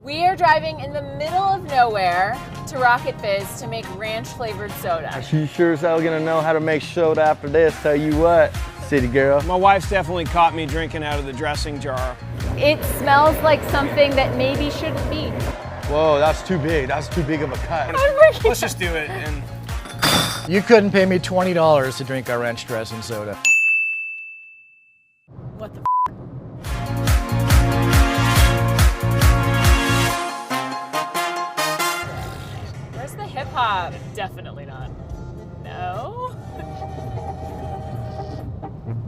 We are driving in the middle of nowhere to Rocket Fizz to make ranch-flavored soda. She sure as hell gonna know how to make soda after this, tell you what, city girl. My wife's definitely caught me drinking out of the dressing jar. It smells like something that maybe shouldn't be. Whoa, that's too big. That's too big of a cut. Let's just do it. And You couldn't pay me $20 to drink our ranch dressing soda. What the Where's the hip hop? Definitely not. No.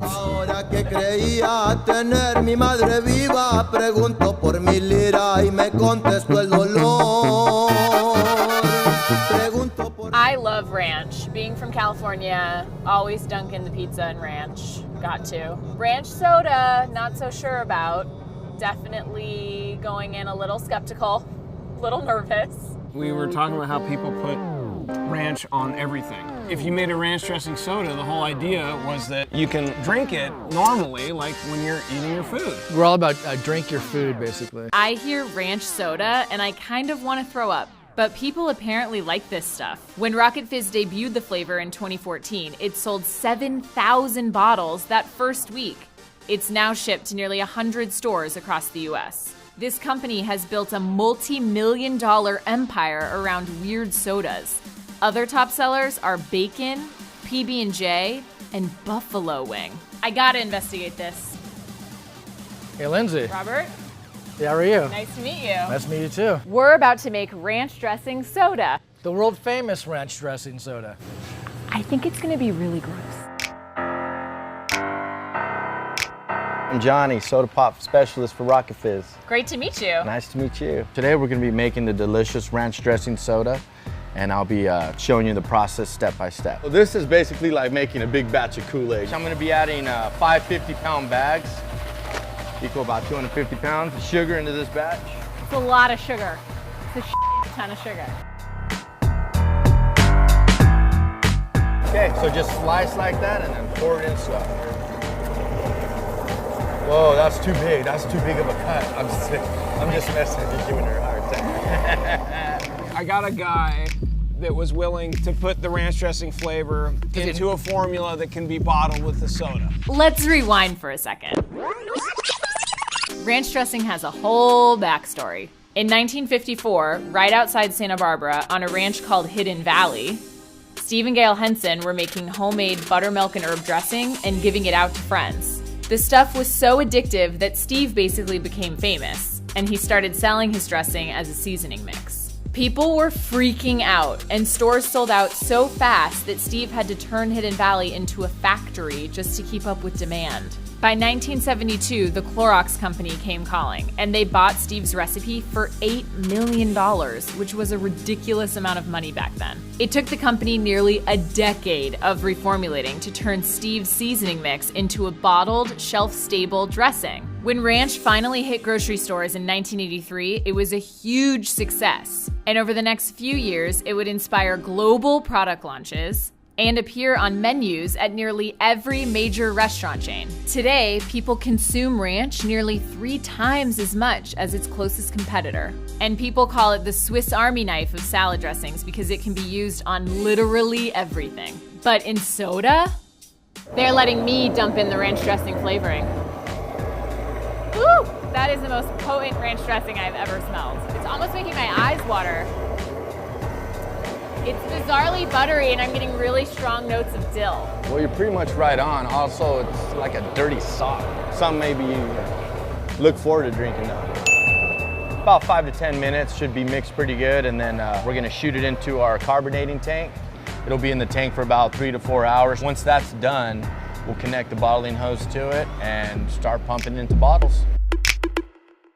Ahora que creía tener mi madre viva, pregunto por mi lira y me contestó el dolor. Pregunto por... I love ranch. Being from California, always dunking the pizza in ranch. Got to. Ranch soda, not so sure about. Definitely going in a little skeptical, a little nervous. we were talking about how people put ranch on everything. If you made a ranch dressing soda, the whole idea was that you can drink it normally, like when you're eating your food. We're all about drink your food, basically. I hear ranch soda and I kind of want to throw up. But people apparently like this stuff. When Rocket Fizz debuted the flavor in 2014, it sold 7,000 bottles that first week. It's now shipped to nearly 100 stores across the US. This company has built a multi-million-dollar empire around weird sodas. Other top sellers are bacon, PB&J, and buffalo wing. I gotta investigate this. Hey, Lindsay. Robert, How are you? nice to meet you. Nice to meet you, too. We're about to make ranch dressing soda. The world-famous ranch dressing soda. I think it's gonna be really gross. I'm Johnny, soda pop specialist for Rocket Fizz. Great to meet you. Nice to meet you. Today we're gonna be making the delicious ranch dressing soda, and I'll be showing you the process step by step. Well, this is basically like making a big batch of Kool-Aid. I'm gonna be adding 5 50-pound bags, equal about 250 pounds of sugar into this batch. It's a lot of sugar. It's a ton of sugar. Okay, so just slice like that and then pour it in slow. Whoa, that's too big. That's too big of a cut. I'm just messing with you, giving her a hard time. I got a guy that was willing to put the ranch dressing flavor into a formula that can be bottled with the soda. Let's rewind for a second. Ranch dressing has a whole backstory. In 1954, right outside Santa Barbara, on a ranch called Hidden Valley, Steve and Gail Henson were making homemade buttermilk and herb dressing and giving it out to friends. The stuff was so addictive that Steve basically became famous, and he started selling his dressing as a seasoning mix. People were freaking out, and stores sold out so fast that Steve had to turn Hidden Valley into a factory just to keep up with demand. By 1972, the Clorox company came calling, and they bought Steve's recipe for $8 million, which was a ridiculous amount of money back then. It took the company nearly a decade of reformulating to turn Steve's seasoning mix into a bottled, shelf-stable dressing. When ranch finally hit grocery stores in 1983, it was a huge success. And over the next few years, it would inspire global product launches and appear on menus at nearly every major restaurant chain. Today, people consume ranch nearly 3 times as much as its closest competitor. And people call it the Swiss Army knife of salad dressings because it can be used on literally everything. But in soda, they're letting me dump in the ranch dressing flavoring. Woo! That is the most potent ranch dressing I've ever smelled. It's almost making my eyes water. It's bizarrely buttery, and I'm getting really strong notes of dill. Well, you're pretty much right on. Also, it's like a dirty sock. Some maybe you look forward to drinking though. About 5 to 10 minutes, should be mixed pretty good, and then we're gonna shoot it into our carbonating tank. It'll be in the tank for about 3 to 4 hours. Once that's done, we'll connect the bottling hose to it and start pumping it into bottles.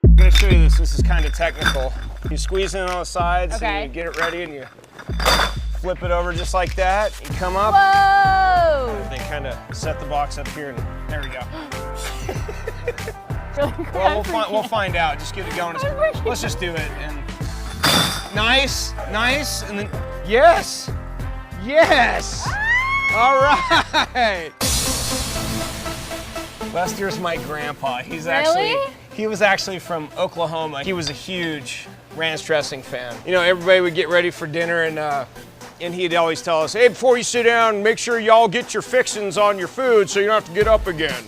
I'm gonna show you this. This is kind of technical. You squeeze in on the sides, Okay. and you get it ready, and you flip it over just like that. You come up. Whoa! They kind of set the box up here, and there we go. Really Well, we'll find out. Just get it going. Let's just do it. And nice, nice, and then yes, yes. All right. Lester's my grandpa. He's actually Really? He was actually from Oklahoma. He was a huge ranch dressing fan. You know, everybody would get ready for dinner and he'd always tell us, hey, before you sit down, make sure y'all get your fixings on your food so you don't have to get up again.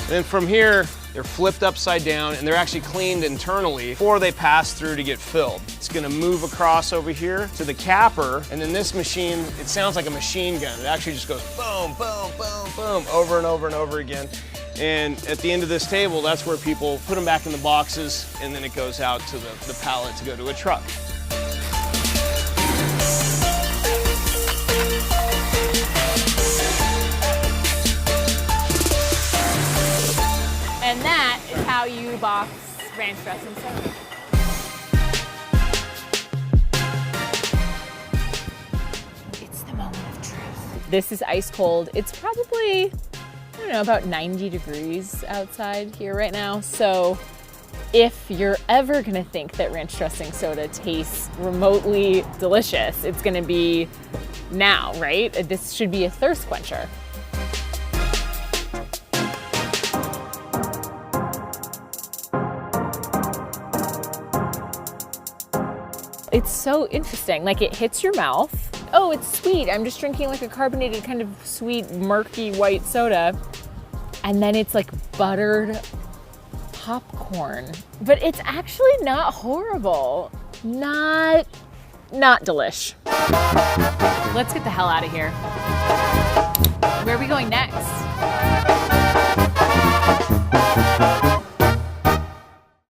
And then from here, they're flipped upside down and they're actually cleaned internally before they pass through to get filled. It's gonna move across over here to the capper, and then this machine, it sounds like a machine gun. It actually just goes boom, boom, boom, boom, over and over and over again. And at the end of this table, that's where people put them back in the boxes, and then it goes out to the pallet to go to a truck. And that is how you box ranch dressing soda. It's the moment of truth. This is ice cold. It's probably, I don't know, about 90 degrees outside here right now. So if you're ever gonna think that ranch dressing soda tastes remotely delicious, it's gonna be now, right? This should be a thirst quencher. It's so interesting, like it hits your mouth. Oh, it's sweet. I'm just drinking like a carbonated kind of sweet, murky white soda. And then it's like buttered popcorn. But it's actually not horrible. Not delish. Let's get the hell out of here. Where are we going next?